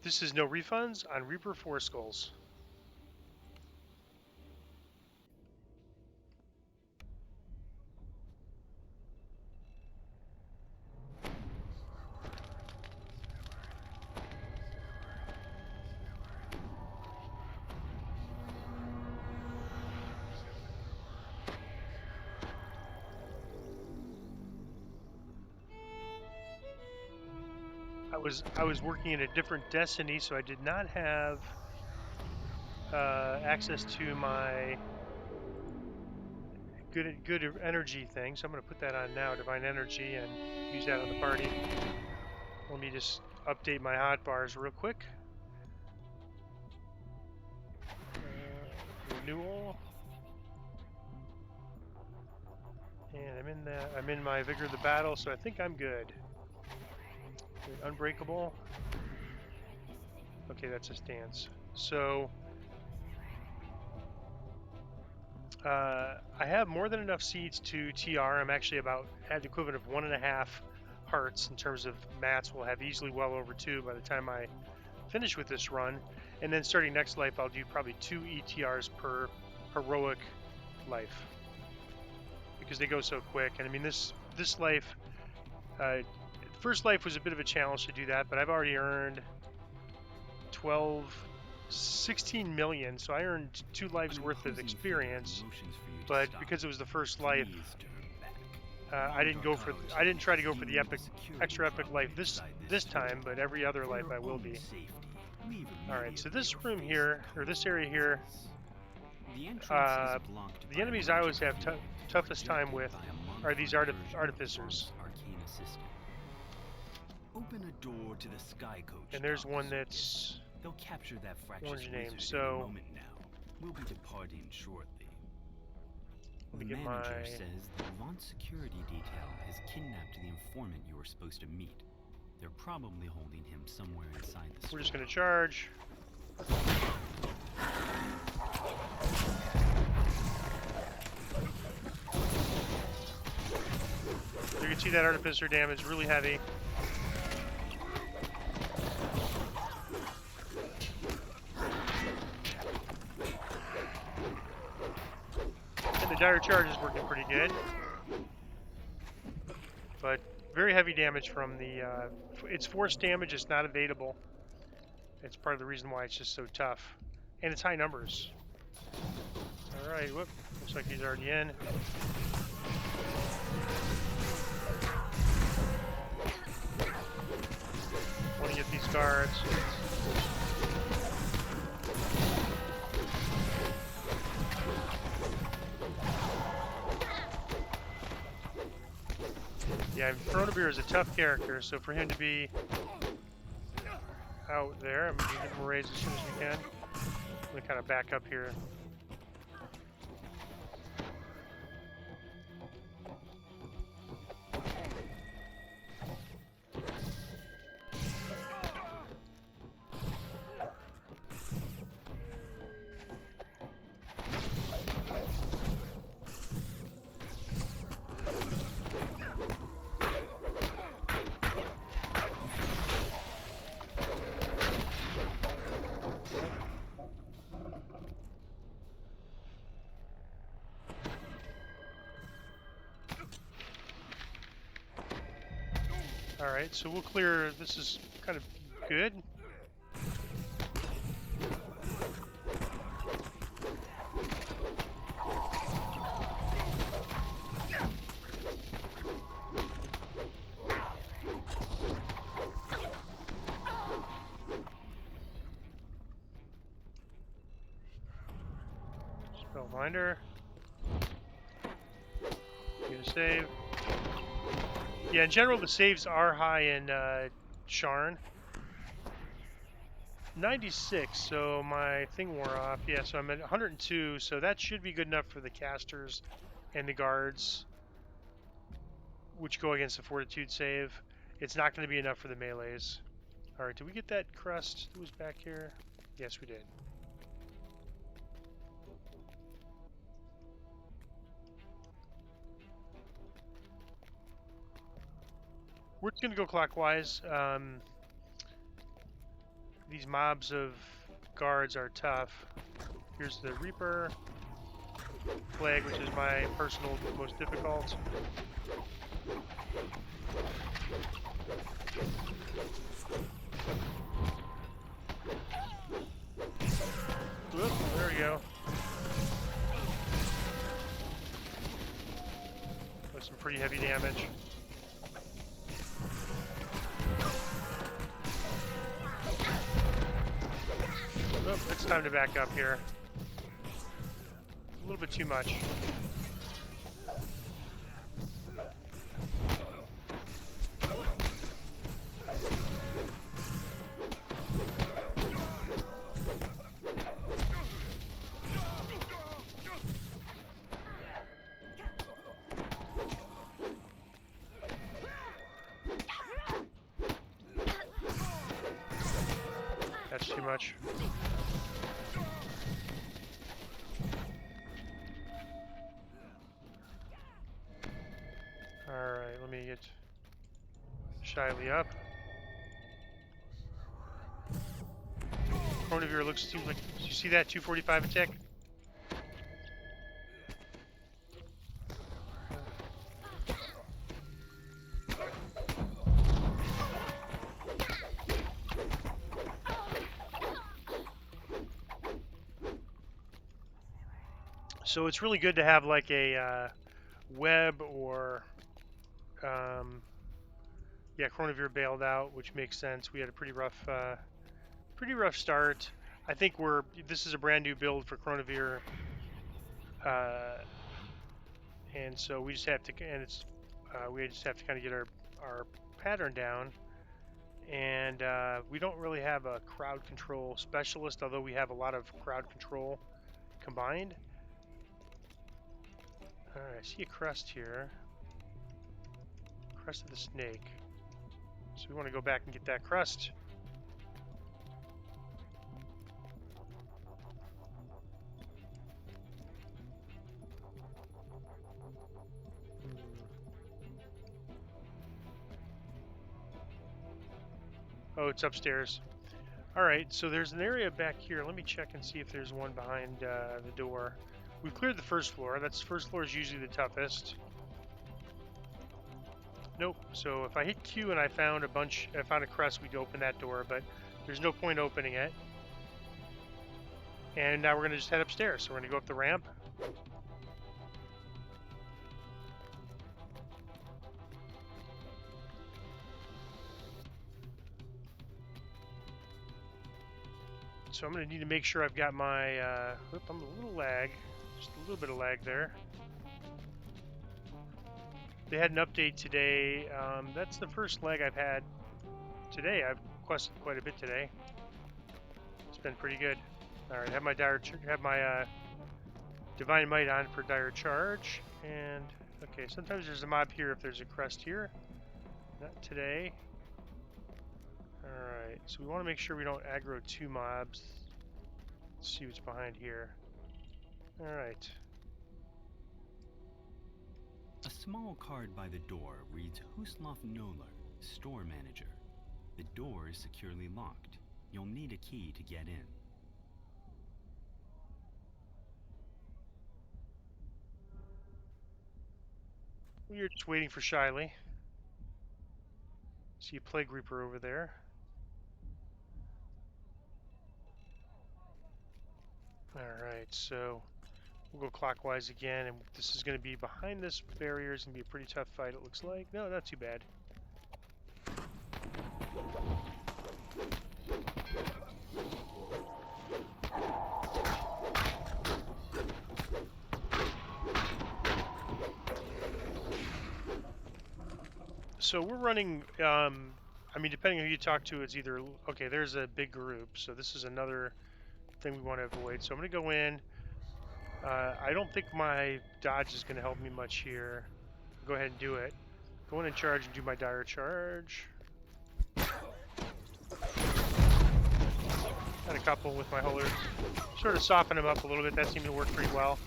This is no refunds on Reaper 4 Skulls. I was working in a different Destiny, so I did not have access to my good energy thing. So I'm going to put that on now, Divine Energy, and use that on the party. Let me just update my hotbars real quick. Renewal, and I'm in my Vigor of the Battle, so I think I'm good. Unbreakable. Okay, that's a stance. So I have more than enough seeds to TR. I'm actually at the equivalent of 1.5 hearts in terms of mats. We'll have easily well over 2 by the time I finish with this run. And then starting next life, I'll do probably 2 ETRs per heroic life because they go so quick. And I mean, this life, first life was a bit of a challenge to do that, but I've already earned 16 million, so I earned 2 lives worth of experience. But because it was the first life, I didn't try to go for the extra epic life this time, but every other life I will be. All right, so this room here, or this area here, the enemies I always have toughest time with are these artificers. Open a door to the Sky Coach. And there's one that's they'll capture that fractious name. wizard So in a moment now. We'll be departing shortly. Let me The get manager says the launch security detail has kidnapped the informant you were supposed to meet. They're probably holding him somewhere inside the store. We're just gonna charge. You can see that artificer damage really heavy. And the dire charge is working pretty good. But very heavy damage from the it's forced damage. It's not evadable. It's part of the reason why it's just so tough, and it's high numbers. All right, whoop! Looks like he's already in. Want to get these guards. Yeah, Chronobeer is a tough character, so for him to be out there, I'm going to get him raised as soon as we can. I'm going to kind of back up here. Alright, so we'll clear, this is kind of good. Spellbinder. Get a save. Yeah, in general, the saves are high in Sharn. 96, so my thing wore off. Yeah, so I'm at 102, so that should be good enough for the casters and the guards, which go against the fortitude save. It's not going to be enough for the melees. All right, did we get that crust that was back here? Yes, we did. We're just going to go clockwise. these mobs of guards are tough. Here's the Reaper Plague, which is my personal most difficult. Whoop, there we go. With some pretty heavy damage. Oh, it's time to back up here. A little bit too much. That's too much. Alright, let me get shyly up. Chronivir seems like, did you see that 245 attack? So it's really good to have like a web or yeah, Chronivir bailed out, which makes sense. We had a pretty rough start. I think this is a brand new build for Chronivir, and so we just have to, and it's we just have to kind of get our pattern down. And we don't really have a crowd control specialist, although we have a lot of crowd control combined. Alright, I see a crest here. Crest of the snake. So we want to go back and get that crest. Oh, it's upstairs. Alright, so there's an area back here. Let me check and see if there's one behind the door. We've cleared the first floor. First floor is usually the toughest. Nope. So if I hit Q and I found a crest, we'd open that door, but there's no point opening it. And now we're going to just head upstairs. So we're going to go up the ramp. So I'm going to need to make sure I've got my, I'm a little lag, just a little bit of lag there. They had an update today. That's the first lag I've had today. I've quested quite a bit today. It's been pretty good. All right, have my Divine Might on for dire charge, and okay. Sometimes there's a mob here if there's a crest here. Not today. Alright, so we want to make sure we don't aggro two mobs. Let's see what's behind here. Alright. A small card by the door reads Huslov Noller, Store Manager. The door is securely locked. You'll need a key to get in. We're just waiting for Shyly. See a Plague Reaper over there. Alright, so we'll go clockwise again, and this is going to be behind this barrier. It's going to be a pretty tough fight, it looks like. No, not too bad. So we're running, I mean, depending on who you talk to, it's either, okay, there's a big group, so this is another thing we want to avoid. So I'm going to go in. I don't think my dodge is going to help me much here. Go ahead and do it. Go in and charge and do my dire charge. Got a couple with my holder. Sort of soften them up a little bit. That seemed to work pretty well.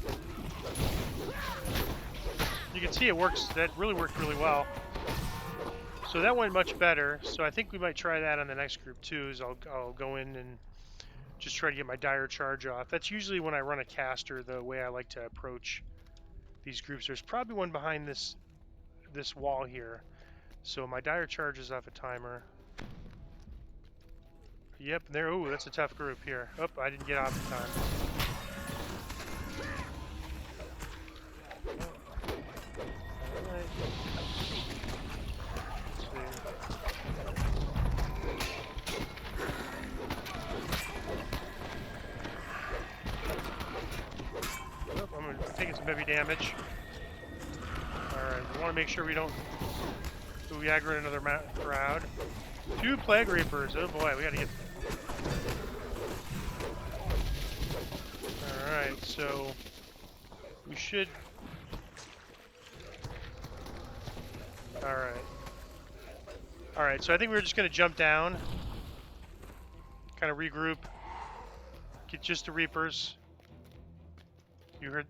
You can see it works. That really worked really well. So that went much better. So I think we might try that on the next group too. Is I'll go in and just try to get my dire charge off. That's usually when I run a caster, the way I like to approach these groups. There's probably one behind this wall here. So my dire charge is off a timer. Yep, there. Ooh, that's a tough group here. Oh, I didn't get off in time. Alright. Oh, I'm taking some heavy damage. Alright, we want to make sure we don't aggro another crowd. 2 Plague Reapers. Oh boy, we gotta get... Alright, so we should... Alright, so I think we're just gonna jump down. Kind of regroup. Get just the Reapers. You heard...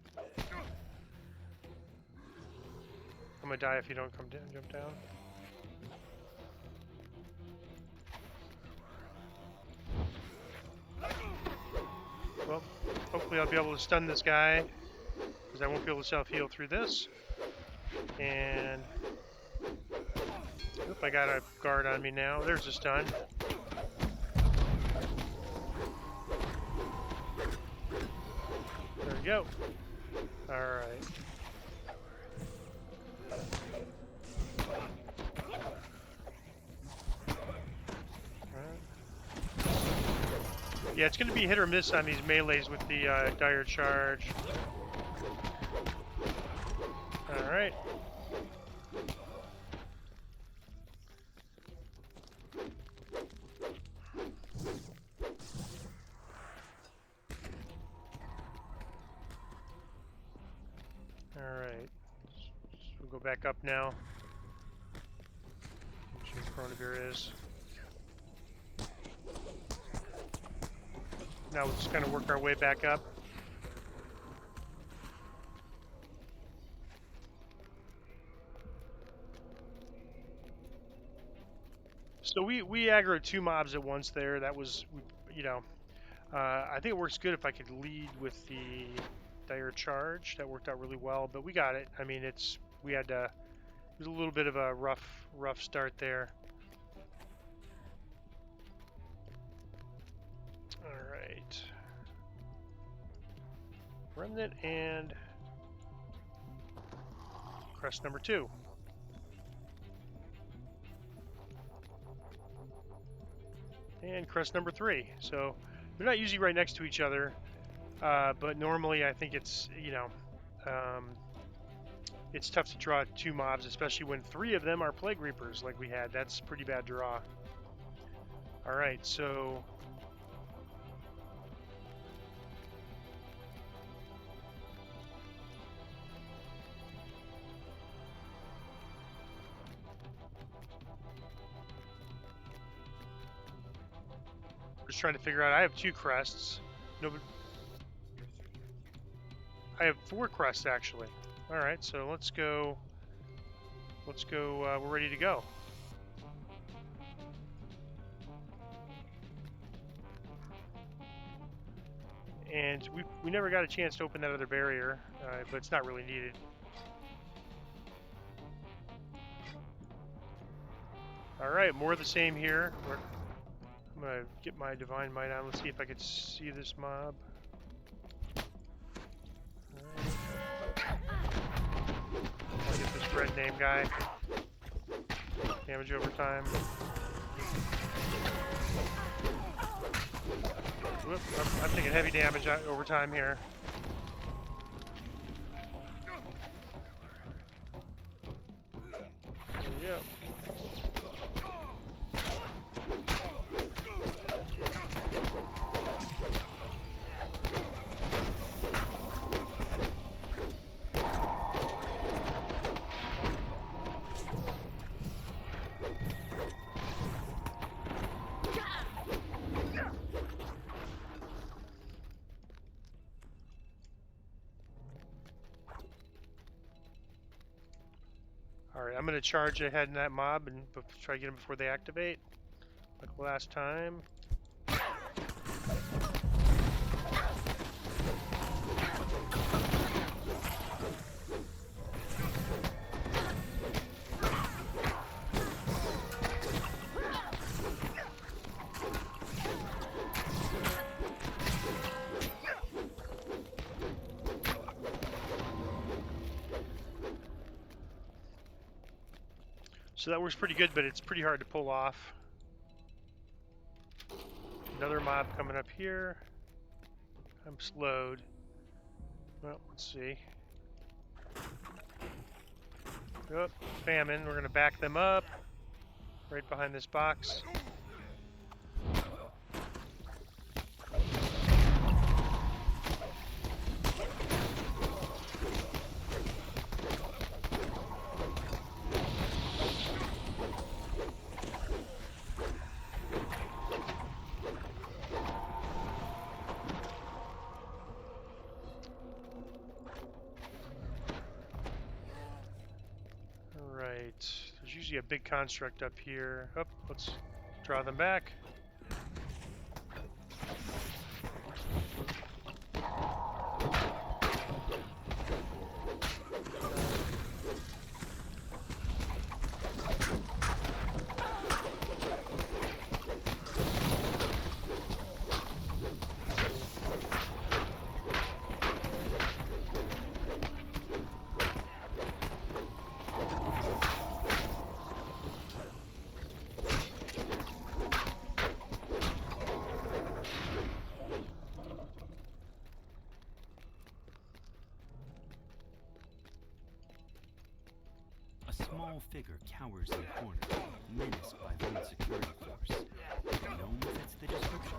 I'm gonna die if you don't come down, jump down. Well, hopefully I'll be able to stun this guy, because I won't be able to self-heal through this. And... Oop, I got a guard on me now. There's a stun. There we go. Alright. Yeah, it's going to be hit or miss on these melees with the dire charge. Alright. Alright. We'll go back up now. Make sure Chronivere is. Now we'll just kind of work our way back up. So we aggroed 2 mobs at once there. That was, you know, I think it works good if I could lead with the dire charge. That worked out really well, but we got it. I mean, it was a little bit of a rough start there. Alright. Remnant and crest number 2. And crest number 3. So they're not usually right next to each other, but normally I think it's, you know, it's tough to draw 2 mobs, especially when 3 of them are Plague Reapers like we had. That's a pretty bad draw. Alright, so... Just trying to figure out. I have 2 crests. No, I have 4 crests actually. All right, so let's go. We're ready to go. And we never got a chance to open that other barrier, but it's not really needed. All right, more of the same here. I'm gonna get my Divine Might on. Let's see if I could see this mob. I'll get this red name guy. Damage over time. Whoop, I'm taking heavy damage over time here. There we go. Alright, I'm going to charge ahead in that mob and try to get them before they activate. Like last time. So that works pretty good, but it's pretty hard to pull off. Another mob coming up here. I'm slowed. Well, let's see. Oh, famine. We're going to back them up. Right behind this box. There's usually a big construct up here. Oh, let's draw them back. A small figure cowers in a corner, menaced by the security force. Gnome fits the description.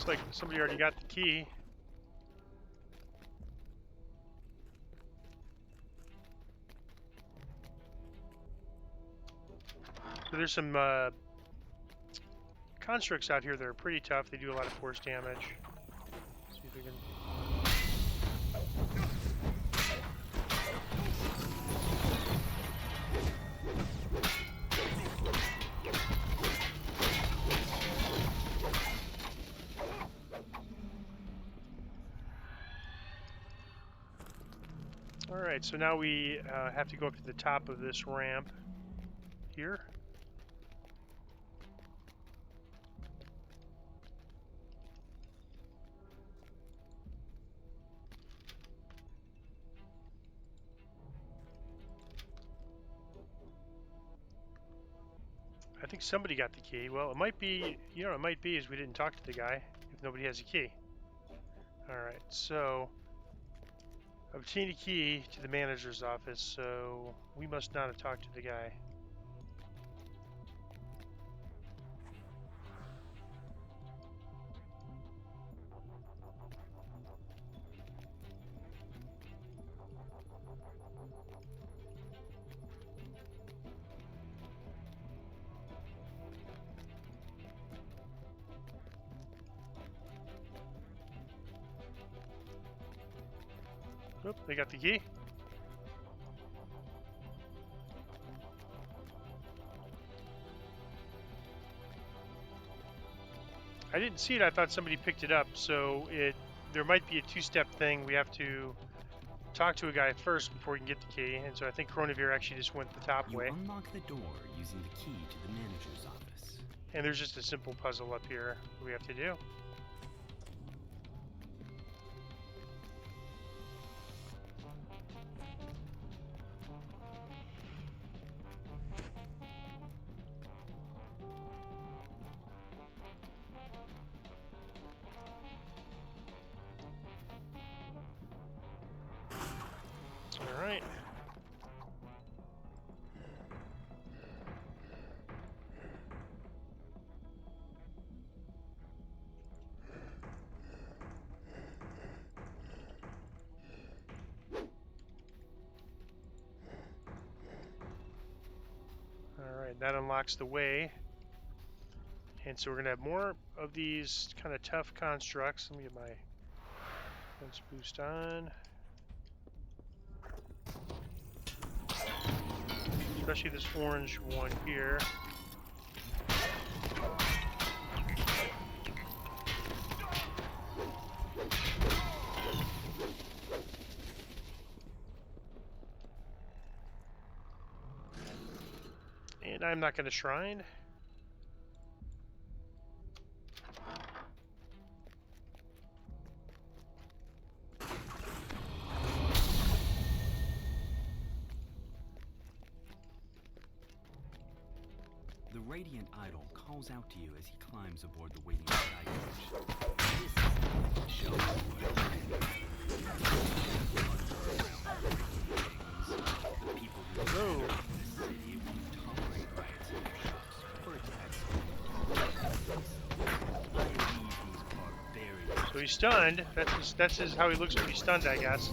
Looks like somebody already got the key. So there's some constructs out here that are pretty tough. They do a lot of force damage. See if we can. Alright, so now we have to go up to the top of this ramp here. I think somebody got the key. Well, it might be, it might be is we didn't talk to the guy if nobody has a key. Alright, so obtain a key to the manager's office, so we must not have talked to the guy. Oop, they got the key. I didn't see it. I thought somebody picked it up. So there might be a two-step thing. We have to talk to a guy first before we can get the key. And so I think Coronavir actually just went the top way. Unlock the door using the key to the manager's office. And there's just a simple puzzle up here we have to do. that unlocks the way. And so we're going to have more of these kind of tough constructs. Let me get my defense boost on. Especially this orange one here. And I'm not going to shrine. The Radiant Idol calls out to you as he climbs aboard the waiting sky coach. This is the show. Whoa. So he's stunned. That's how he looks when he's stunned, I guess.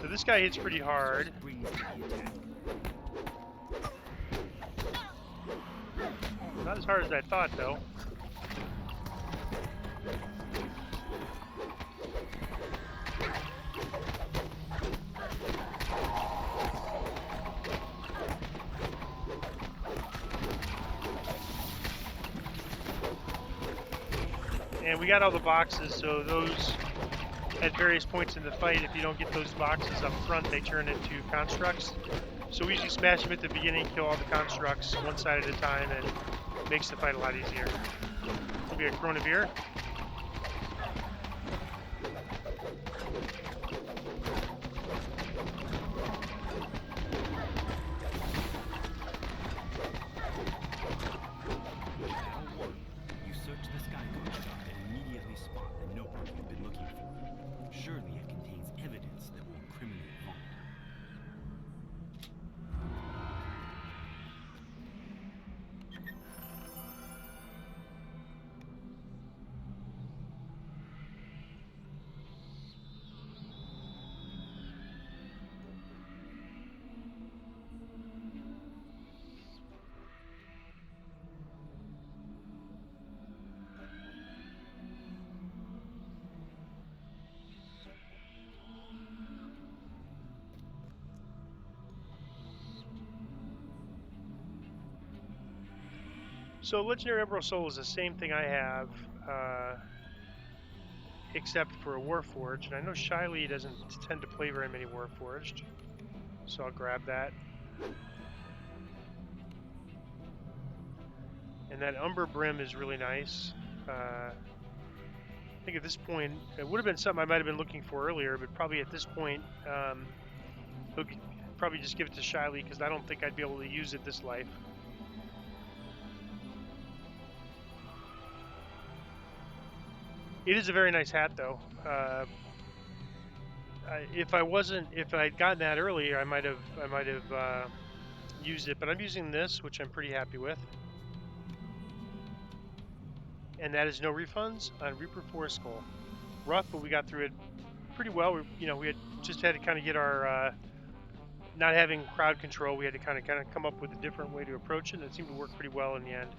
So this guy hits pretty hard. Not as hard as I thought, though. And we got all the boxes, so those, at various points in the fight, if you don't get those boxes up front, they turn into constructs. So we usually smash them at the beginning, kill all the constructs one side at a time, and makes the fight a lot easier. Maybe a Chronivere. So Legendary Emerald Soul is the same thing I have, except for a Warforged. And I know Shyly doesn't tend to play very many Warforged, so I'll grab that. And that Umber Brim is really nice. I think at this point, it would have been something I might have been looking for earlier, but probably at this point, probably just give it to Shyly, because I don't think I'd be able to use it this life. It is a very nice hat, though. If I'd gotten that earlier, I might have used it. But I'm using this, which I'm pretty happy with. And that is no refunds on Reaper Forest Skull. Rough, but we got through it pretty well. We had to kind of get our not having crowd control. We had to kind of come up with a different way to approach it, and it seemed to work pretty well in the end.